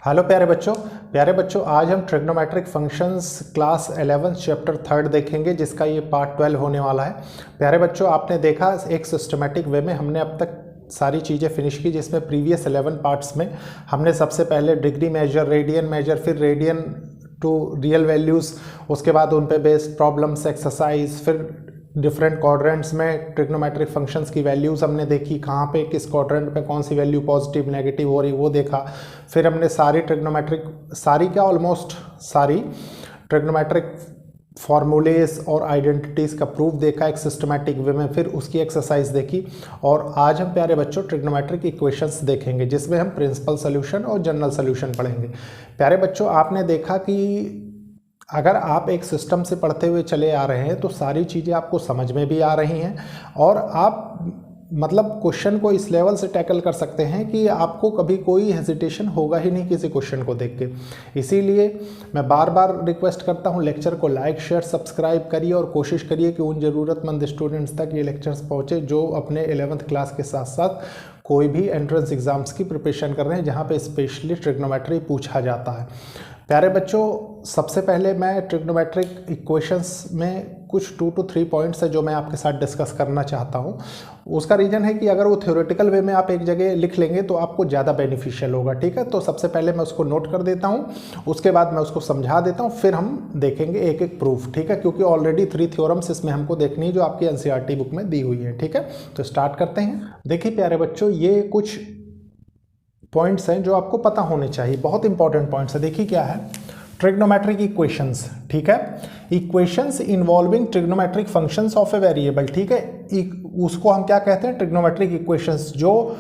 Hello प्यारे बच्चों आज हम ट्रिग्नोमेट्रिक फंक्शंस क्लास 11 चैप्टर 3 देखेंगे, जिसका ये पार्ट 12 होने वाला है। प्यारे बच्चों, आपने देखा एक सिस्टमेटिक वे में हमने अब तक सारी चीज़ें फिनिश की, जिसमें प्रीवियस 11 पार्ट्स में हमने सबसे पहले डिग्री मेजर, रेडियन मेजर, फिर रेडियन टू रियल वैल्यूज़, उसके बाद उन पे बेस्ड प्रॉब्लम्स, एक्सरसाइज, फिर डिफरेंट क्वाड्रेंट्स में ट्रिग्नोमेट्रिक फंक्शंस की वैल्यूज़ हमने देखी, कहाँ पे किस क्वाड्रेंट में कौन सी वैल्यू पॉजिटिव नेगेटिव हो रही वो देखा। फिर हमने ऑलमोस्ट सारी ट्रिग्नोमेट्रिक फार्मूलेस और आइडेंटिटीज़ का प्रूफ देखा एक सिस्टमैटिक वे में, फिर उसकी एक्सरसाइज देखी। और आज हम प्यारे बच्चों ट्रिग्नोमेट्रिक इक्वेशंस देखेंगे, जिसमें हम प्रिंसिपल सोल्यूशन और जनरल सोल्यूशन पढ़ेंगे। प्यारे बच्चों, आपने देखा कि अगर आप एक सिस्टम से पढ़ते हुए चले आ रहे हैं तो सारी चीज़ें आपको समझ में भी आ रही हैं, और आप मतलब क्वेश्चन को इस लेवल से टैकल कर सकते हैं कि आपको कभी कोई हेजिटेशन होगा ही नहीं किसी क्वेश्चन को देख के। इसीलिए मैं बार बार रिक्वेस्ट करता हूं, लेक्चर को लाइक, शेयर, सब्सक्राइब करिए और कोशिश करिए कि उन ज़रूरतमंद स्टूडेंट्स तक ये लेक्चर्स पहुँचे जो अपने 11th क्लास के साथ साथ कोई भी एंट्रेंस एग्ज़ाम्स की प्रिपरेशन कर रहे हैं, जहाँ पे स्पेशली ट्रिग्नोमेट्री पूछा जाता है। प्यारे बच्चों, सबसे पहले मैं ट्रिग्नोमेट्रिक इक्वेशंस में कुछ 2 to 3 पॉइंट्स है जो मैं आपके साथ डिस्कस करना चाहता हूँ। उसका रीज़न है कि अगर वो थ्योरेटिकल वे में आप एक जगह लिख लेंगे तो आपको ज़्यादा बेनिफिशियल होगा, ठीक है। तो सबसे पहले मैं उसको नोट कर देता हूँ, उसके बाद मैं उसको समझा देता हूँ, फिर हम देखेंगे एक एक प्रूफ, ठीक है, क्योंकि ऑलरेडी 3 थ्योरम्स इसमें हमको देखनी है जो आपकी एनसीईआरटी बुक में दी हुई है, ठीक है। तो स्टार्ट करते हैं। देखिए प्यारे बच्चों, ये कुछ पॉइंट्स हैं जो आपको पता होने चाहिए, बहुत इंपॉर्टेंट पॉइंट्स है। देखिए क्या है, ट्रिग्नोमेट्रिक इक्वेशंस, ठीक है, equations involving trigonometric functions of a variable, ठीक है, उसको हम क्या कहते हैं, ट्रिग्नोमेट्रिक इक्वेशंस। जो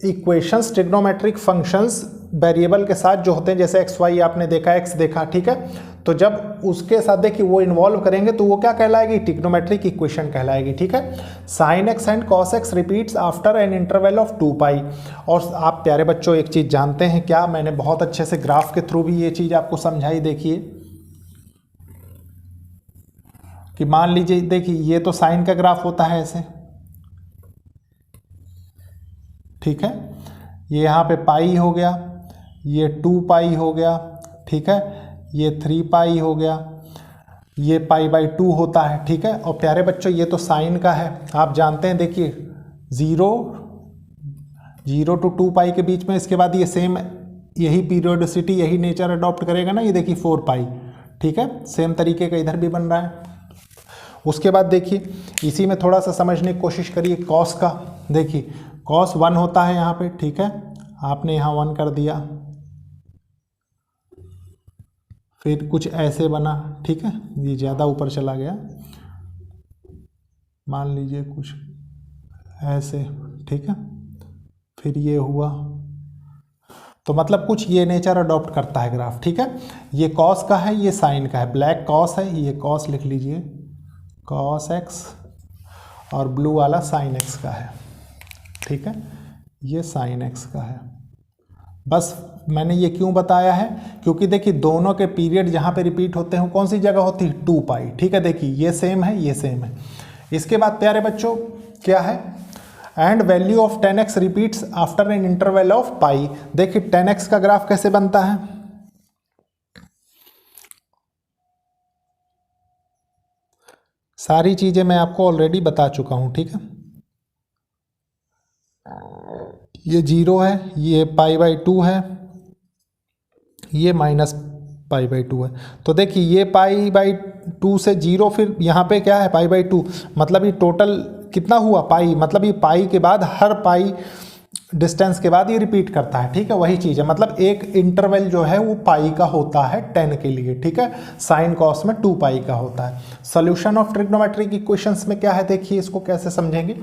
इक्वेशंस ट्रिग्नोमेट्रिक फंक्शंस वेरिएबल के साथ जो होते हैं, जैसे एक्स वाई आपने देखा, एक्स देखा, ठीक है, तो जब उसके साथ देखिए वो इन्वॉल्व करेंगे तो वो क्या कहलाएगी, ट्रिग्नोमेट्रिक इक्वेशन कहलाएगी, ठीक है। Sine x and cos x repeats after an interval of 2 पाई। और आप प्यारे बच्चों एक चीज़ जानते हैं क्या, मैंने बहुत अच्छे से ग्राफ के थ्रू भी ये चीज़ आपको समझाई। देखिए कि मान लीजिए, देखिए ये तो साइन का ग्राफ होता है ऐसे, ठीक है, ये यहाँ पे पाई हो गया, ये 2 पाई हो गया, ठीक है, ये 3 पाई हो गया, ये पाई/2 होता है, ठीक है। और प्यारे बच्चों ये तो साइन का है, आप जानते हैं, देखिए 0 to 2 पाई के बीच में, इसके बाद ये सेम यही पीरियोडिसिटी, यही नेचर अडॉप्ट करेगा ना, ये देखिए 4 पाई, ठीक है, सेम तरीके का इधर भी बन रहा है। उसके बाद देखिए इसी में थोड़ा सा समझने की कोशिश करिए कॉस का। देखिए कॉस 1 होता है यहाँ पे, ठीक है, आपने यहाँ 1 कर दिया, फिर कुछ ऐसे बना, ठीक है, ये ज़्यादा ऊपर चला गया, मान लीजिए कुछ ऐसे, ठीक है, फिर ये हुआ, तो मतलब कुछ ये नेचर अडॉप्ट करता है ग्राफ, ठीक है। ये कॉस का है, ये साइन का है, ब्लैक कॉस है, ये कॉस लिख लीजिए, कॉस एक्स, और ब्लू वाला साइन एक्स का है, ठीक है, ये साइन एक्स का है। बस मैंने ये क्यों बताया है, क्योंकि देखिए दोनों के पीरियड जहाँ पे रिपीट होते हैं कौन सी जगह होती है, 2 पाई, ठीक है। देखिए ये सेम है, ये सेम है। इसके बाद प्यारे बच्चों क्या है, and value of 10x repeats after an interval of pi. देखिए 10x का ग्राफ कैसे बनता है, सारी चीजें मैं आपको ऑलरेडी बता चुका हूं, ठीक है। ये 0 है, ये पाई/2 है, ये -पाई/2 है। तो देखिए ये पाई/2 से 0, फिर यहाँ पे क्या है पाई/2, मतलब ये टोटल कितना हुआ पाई, मतलब ये पाई के बाद हर पाई डिस्टेंस के बाद ये रिपीट करता है, ठीक है, वही चीज़ है, मतलब एक इंटरवल जो है वो पाई का होता है 10 के लिए, ठीक है। साइन कॉस में 2 पाई का होता है। सोल्यूशन ऑफ ट्रिग्नोमेट्रिक इक्वेशंस में क्या है, देखिए इसको कैसे समझेंगे।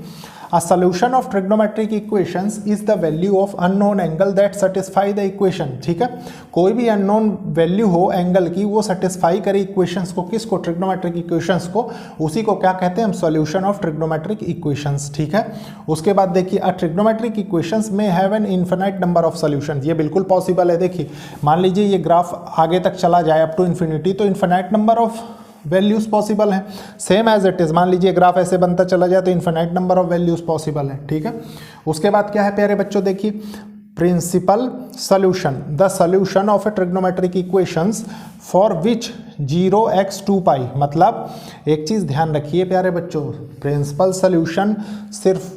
A solution of trigonometric equations is the value of unknown angle that satisfy the equation, ठीक है, कोई भी unknown वैल्यू हो एंगल की, वो सेटिस्फाई करे इक्वेशंस को, किसको, ट्रिग्नोमेट्रिक इक्वेशंस को, उसी को क्या कहते हैं हम, सॉल्यूशन ऑफ ट्रिग्नोमेट्रिक इक्वेशंस, ठीक है। उसके बाद देखिए अ ट्रिग्नोमेट्रिक इक्वेशंस में have an infinite number of solutions, ये बिल्कुल पॉसिबल है। देखिए मान लीजिए ये ग्राफ आगे तक चला जाए अप टू इन्फिनिटी, तो infinite number of values possible है, सेम एज इट इज। मान लीजिए ग्राफ ऐसे बनता चला जाए तो infinite number of values possible है, ठीक है। उसके बाद क्या है प्यारे बच्चों, देखिए principal solution, the solution of a trigonometric equations for which 0x 2π। मतलब एक चीज़ ध्यान रखिए प्यारे बच्चों, प्रिंसिपल सोल्यूशन सिर्फ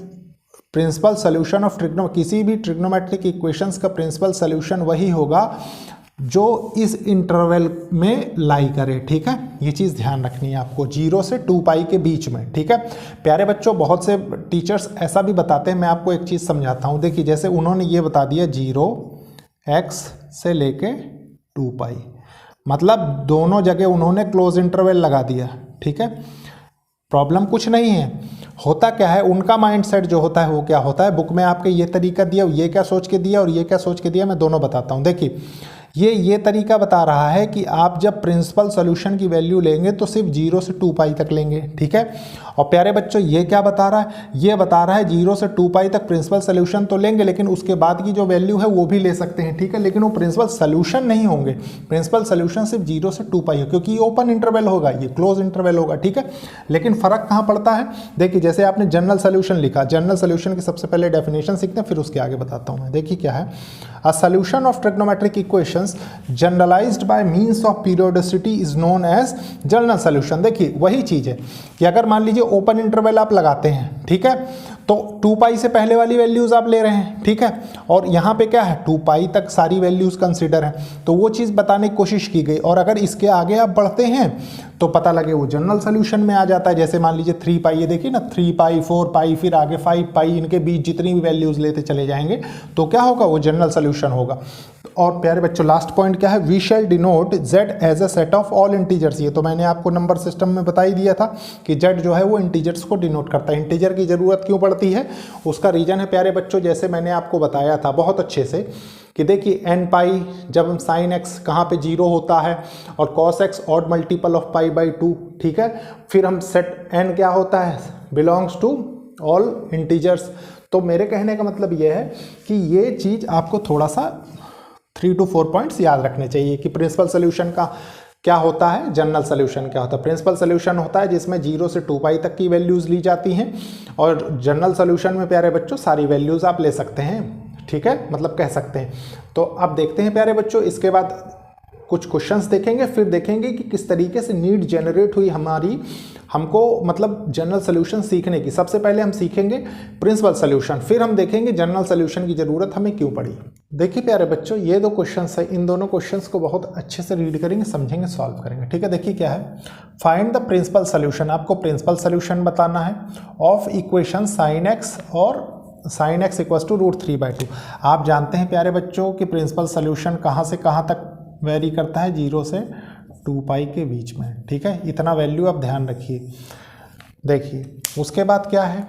प्रिंसिपल सोल्यूशन ऑफ किसी भी ट्रिग्नोमेट्रिक इक्वेशंस का प्रिंसिपल सोल्यूशन वही होगा जो इस इंटरवल में लाई करे। ठीक है, ये चीज़ ध्यान रखनी है आपको, 0 से 2π के बीच में। ठीक है प्यारे बच्चों, बहुत से टीचर्स ऐसा भी बताते हैं, मैं आपको एक चीज़ समझाता हूँ। देखिए जैसे उन्होंने ये बता दिया 0x से लेके 2π, मतलब दोनों जगह उन्होंने क्लोज इंटरवल लगा दिया। ठीक है, प्रॉब्लम कुछ नहीं है। होता क्या है, उनका माइंडसेट जो होता है वो क्या होता है, बुक में आपके ये तरीका दिया, ये क्या सोच के दिया और ये क्या सोच के दिया, मैं दोनों बताता हूँ। देखिए ये तरीका बता रहा है कि आप जब प्रिंसिपल सॉल्यूशन की वैल्यू लेंगे तो सिर्फ 0 से 2π तक लेंगे। ठीक है, और प्यारे बच्चों ये क्या बता रहा है, ये बता रहा है 0 से 2π तक प्रिंसिपल सॉल्यूशन तो लेंगे, लेकिन उसके बाद की जो वैल्यू है वो भी ले सकते हैं। ठीक है, लेकिन वो प्रिंसिपल सॉल्यूशन नहीं होंगे, प्रिंसिपल सॉल्यूशन सिर्फ 0 से 2π है, क्योंकि ये ओपन इंटरवल होगा, ये क्लोज इंटरवल होगा। ठीक है, लेकिन फर्क कहाँ पड़ता है, देखिए जैसे आपने जनरल सॉल्यूशन लिखा, जनरल सॉल्यूशन की सबसे पहले डेफिनेशन सीखते हैं, फिर उसके आगे बताता हूँ मैं। देखिए क्या है, a solution of trigonometric equations generalized by means of periodicity is known as general solution. देखिए वही चीज़ है कि अगर मान लीजिए ओपन इंटरवल आप लगाते हैं, ठीक है, तो 2π से पहले वाली वैल्यूज़ आप ले रहे हैं। ठीक है, और यहाँ पे क्या है 2π तक सारी वैल्यूज़ कंसिडर हैं, तो वो चीज़ बताने की कोशिश की गई। और अगर इसके आगे आप बढ़ते हैं तो पता लगे वो जनरल सोल्यूशन में आ जाता है। जैसे मान लीजिए 3π, ये देखिए ना 3π 4π फिर आगे 5π, इनके बीच जितनी भी वैल्यूज़ लेते चले जाएंगे तो क्या होगा, वो जनरल सोल्यूशन होगा। और प्यारे बच्चों लास्ट पॉइंट क्या है, we shall denote z as a set of all integers. ये तो मैंने आपको नंबर सिस्टम में बता ही दिया था कि z जो है वो इंटीजर्स को डिनोट करता है। इंटीजर की ज़रूरत क्यों पड़ती है, उसका रीजन है प्यारे बच्चों, जैसे मैंने आपको बताया था बहुत अच्छे से कि देखिए nπ जब हम sin x कहाँ पे 0 होता है और cos x odd multiple of π/2। ठीक है, फिर हम सेट n क्या होता है, बिलोंग्स टू ऑल इंटीजर्स। तो मेरे कहने का मतलब ये है कि ये चीज़ आपको थोड़ा सा 3 to 4 पॉइंट्स याद रखने चाहिए कि प्रिंसिपल सोल्यूशन का क्या होता है, जनरल सोल्यूशन क्या होता है। प्रिंसिपल सोल्यूशन होता है जिसमें 0 से 2π तक की वैल्यूज़ ली जाती हैं, और जनरल सोल्यूशन में प्यारे बच्चों सारी वैल्यूज़ आप ले सकते हैं। ठीक है, मतलब कह सकते हैं। तो अब देखते हैं प्यारे बच्चों, इसके बाद कुछ क्वेश्चंस देखेंगे, फिर देखेंगे कि किस तरीके से नीड जनरेट हुई हमको मतलब जनरल सोल्यूशन सीखने की। सबसे पहले हम सीखेंगे प्रिंसिपल सोल्यूशन, फिर हम देखेंगे जनरल सोल्यूशन की ज़रूरत हमें क्यों पड़ी। देखिए प्यारे बच्चों, ये दो क्वेश्चंस है, इन दोनों क्वेश्चंस को बहुत अच्छे से रीड करेंगे, समझेंगे, सॉल्व करेंगे। ठीक है, देखिए क्या है, फाइंड द प्रिंसिपल सोल्यूशन, आपको प्रिंसिपल सोल्यूशन बताना है ऑफ इक्वेशन sin x और sin x इक्वल्स टू √3/2। आप जानते हैं प्यारे बच्चों कि प्रिंसिपल सोल्यूशन कहाँ से कहाँ तक वेरी करता है, 0 से 2π के बीच में। ठीक है, इतना वैल्यू आप ध्यान रखिए। देखिए उसके बाद क्या है,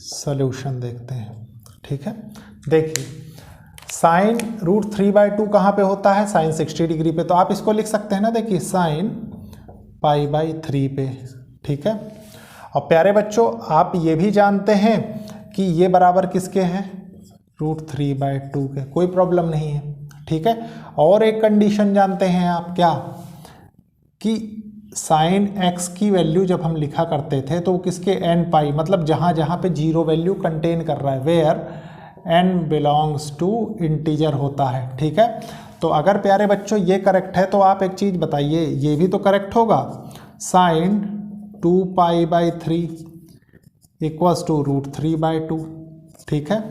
सॉल्यूशन देखते हैं। ठीक है, देखिए साइन √3/2 कहाँ पे होता है, साइन 60 डिग्री पे, तो आप इसको लिख सकते हैं ना, देखिए साइन π/3 पे। ठीक है, और प्यारे बच्चों आप ये भी जानते हैं कि ये बराबर किसके हैं, √3/2 के, कोई प्रॉब्लम नहीं है। ठीक है, और एक कंडीशन जानते हैं आप क्या, कि साइन x की वैल्यू जब हम लिखा करते थे तो किसके nπ, मतलब जहाँ जहाँ पे 0 वैल्यू कंटेन कर रहा है, where n belongs to integer होता है। ठीक है, तो अगर प्यारे बच्चों ये करेक्ट है तो आप एक चीज़ बताइए, ये भी तो करेक्ट होगा, साइन 2π/3 इक्वल्स टू √3/2। ठीक है,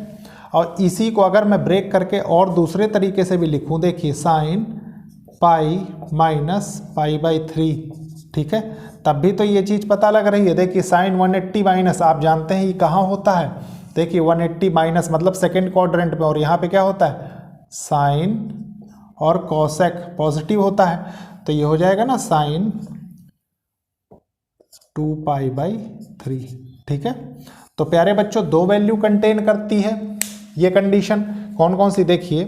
और इसी को अगर मैं ब्रेक करके और दूसरे तरीके से भी लिखूं, देखिए साइन π माइनस π/3। ठीक है, तब भी तो ये चीज़ पता लग रही है। देखिए साइन 180 माइनस, आप जानते हैं ये कहाँ होता है, देखिए 180 माइनस मतलब सेकेंड क्वाड्रेंट में, और यहाँ पे क्या होता है, साइन और कॉसेक पॉजिटिव होता है, तो ये हो जाएगा ना साइन 2π/3। ठीक है, तो प्यारे बच्चों दो वैल्यू कंटेन करती है ये कंडीशन, कौन कौन सी, देखिए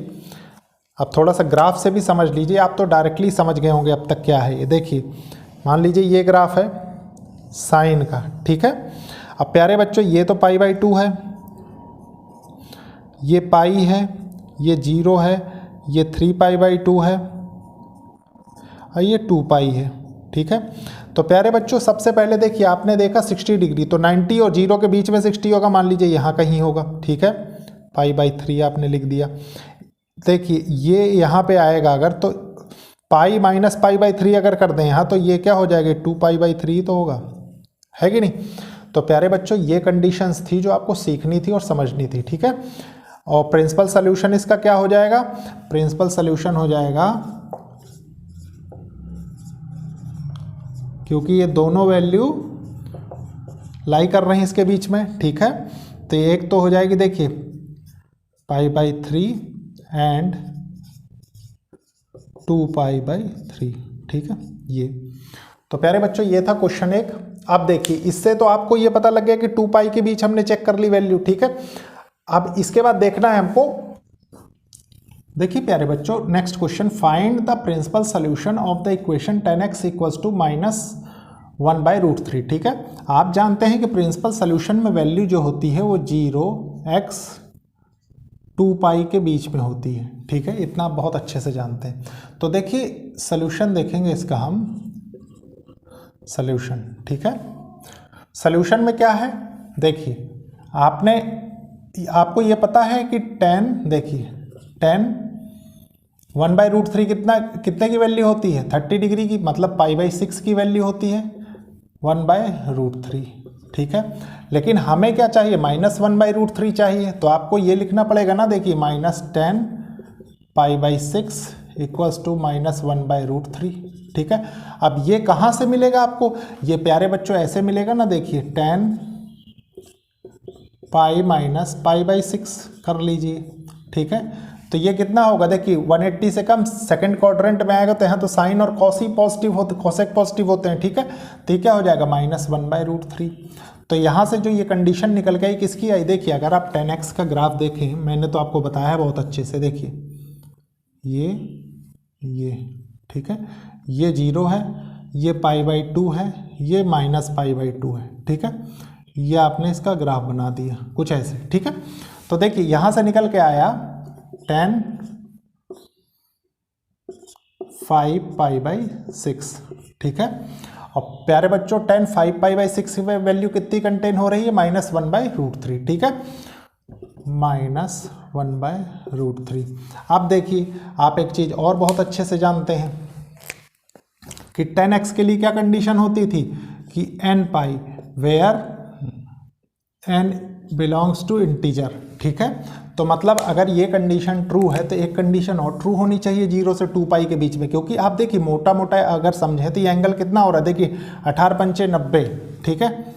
अब थोड़ा सा ग्राफ से भी समझ लीजिए, आप तो डायरेक्टली समझ गए होंगे अब तक क्या है ये। देखिए मान लीजिए ये ग्राफ है साइन का। ठीक है, अब प्यारे बच्चों ये तो π/2 है, ये पाई है, ये 0 है, ये 3π/2 है और ये 2π है। ठीक है, तो प्यारे बच्चों सबसे पहले देखिए आपने देखा 60 डिग्री, तो 90 और 0 के बीच में 60 होगा, मान लीजिए यहाँ कहीं होगा। ठीक है, π/3 आपने लिख दिया। देखिए ये यहाँ पे आएगा अगर, तो पाई माइनस π/3 अगर कर दें यहाँ, तो ये क्या हो जाएगा, 2π/3 तो होगा, है कि नहीं। तो प्यारे बच्चों ये कंडीशंस थी जो आपको सीखनी थी और समझनी थी, ठीक है। और प्रिंसिपल सॉल्यूशन इसका क्या हो जाएगा, प्रिंसिपल सॉल्यूशन हो जाएगा, क्योंकि ये दोनों वैल्यू लाई कर रहे हैं इसके बीच में, ठीक है। तो एक तो हो जाएगी देखिए π/3 एंड 2π/3, ठीक है ये। तो प्यारे बच्चों ये था क्वेश्चन 1। अब देखिए इससे तो आपको ये पता लग गया कि 2π के बीच हमने चेक कर ली वैल्यू, ठीक है। अब इसके बाद देखना है हमको, देखिए प्यारे बच्चों next question, find the principal solution of the equation 10x equals to -1/√3, ठीक है। आप जानते हैं कि प्रिंसिपल सॉल्यूशन में वैल्यू जो होती है वो 0x 2π के बीच में होती है, ठीक है, इतना आप बहुत अच्छे से जानते हैं। तो देखिए सॉल्यूशन देखेंगे इसका हम, सॉल्यूशन, ठीक है। सॉल्यूशन में क्या है, देखिए आपको ये पता है कि 10, देखिए 10 1/√3 कितने की वैल्यू होती है, 30 डिग्री की, मतलब π/6 की वैल्यू होती है 1/√3, ठीक है। लेकिन हमें क्या चाहिए, -1/√3 चाहिए, तो आपको ये लिखना पड़ेगा ना, देखिए -10 π/6 इक्वल्स टू -1/√3, ठीक है। अब ये कहाँ से मिलेगा आपको, ये प्यारे बच्चों ऐसे मिलेगा ना, देखिए 10 π माइनस π/6 कर लीजिए, ठीक है। तो ये कितना होगा, देखिए 180 से कम सेकंड क्वाड्रेंट में आएगा, तो यहाँ तो साइन और कॉस ही पॉजिटिव होते, कोसेक पॉजिटिव होते हैं, ठीक है। तो ये क्या हो जाएगा -1/√3। तो यहाँ से जो ये कंडीशन निकल गई किसकी आई, देखिए अगर आप 10x का ग्राफ देखें, मैंने तो आपको बताया है बहुत अच्छे से, देखिए ये ठीक है, ये 0 है, ये π/2 है, ये -π/2 है, ठीक है। ये आपने इसका ग्राफ बना दिया कुछ ऐसे, ठीक है। तो देखिए यहाँ से निकल के आया 10 5 π/6, ठीक है। और प्यारे बच्चों 10 5 π/6 में वैल्यू कितनी कंटेन हो रही है, -1/√3, ठीक है, -1/√3। अब देखिए आप एक चीज़ और बहुत अच्छे से जानते हैं कि 10x के लिए क्या कंडीशन होती थी कि n π where n belongs to integer, ठीक है। तो मतलब अगर ये कंडीशन ट्रू है तो एक कंडीशन और ट्रू होनी चाहिए 0 से 2π के बीच में, क्योंकि आप देखिए मोटा मोटा अगर समझे तो ये एंगल कितना हो रहा है, देखिए 18×5 = 90, ठीक है,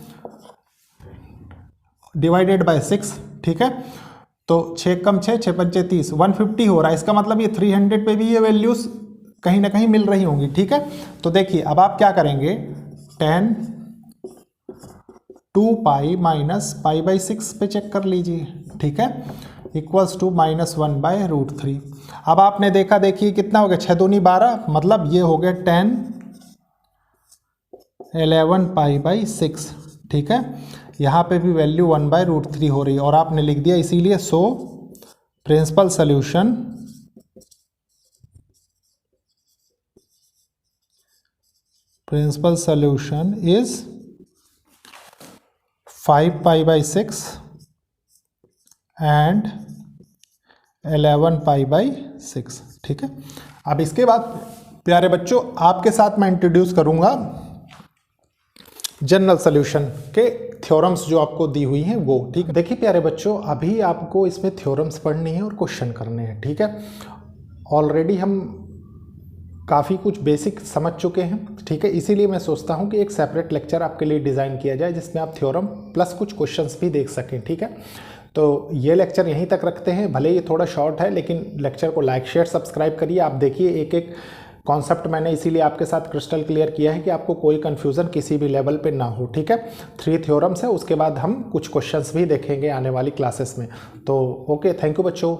डिवाइडेड बाय 6, ठीक है। तो 6 कम 6 6 पंचे 30 150 हो रहा है, इसका मतलब ये 300 पे भी ये वैल्यूज कहीं ना कहीं मिल रही होंगी, ठीक है। तो देखिए अब आप क्या करेंगे, 10 2π माइनस π/6 पे चेक कर लीजिए, ठीक है, इक्वल्स टू -1/√3। अब आपने देखा, देखिए कितना हो गया, 6 दूनी 12, मतलब ये हो गया 10 11 π/6, ठीक है। यहाँ पे भी वैल्यू 1/√3 हो रही है और आपने लिख दिया, इसीलिए so principal solution is 5 π/6 and 11 π/6, ठीक है। अब इसके बाद प्यारे बच्चों आपके साथ मैं इंट्रोड्यूस करूंगा जनरल सॉल्यूशन के थ्योरम्स जो आपको दी हुई हैं वो, ठीक है। देखिए प्यारे बच्चों अभी आपको इसमें थ्योरम्स पढ़नी है और क्वेश्चन करने हैं, ठीक है। ऑलरेडी हम काफ़ी कुछ बेसिक समझ चुके हैं, ठीक है, इसीलिए मैं सोचता हूं कि एक सेपरेट लेक्चर आपके लिए डिज़ाइन किया जाए जिसमें आप थ्योरम प्लस कुछ क्वेश्चंस भी देख सकें, ठीक है। तो ये लेक्चर यहीं तक रखते हैं, भले ये थोड़ा शॉर्ट है लेकिन लेक्चर को लाइक शेयर सब्सक्राइब करिए। आप देखिए एक एक कॉन्सेप्ट मैंने इसीलिए आपके साथ क्रिस्टल क्लियर किया है कि आपको कोई कन्फ्यूज़न किसी भी लेवल पे ना हो, ठीक है। 3 थ्योरम्स है, उसके बाद हम कुछ क्वेश्चंस भी देखेंगे आने वाली क्लासेस में। तो ओके, थैंक यू बच्चों।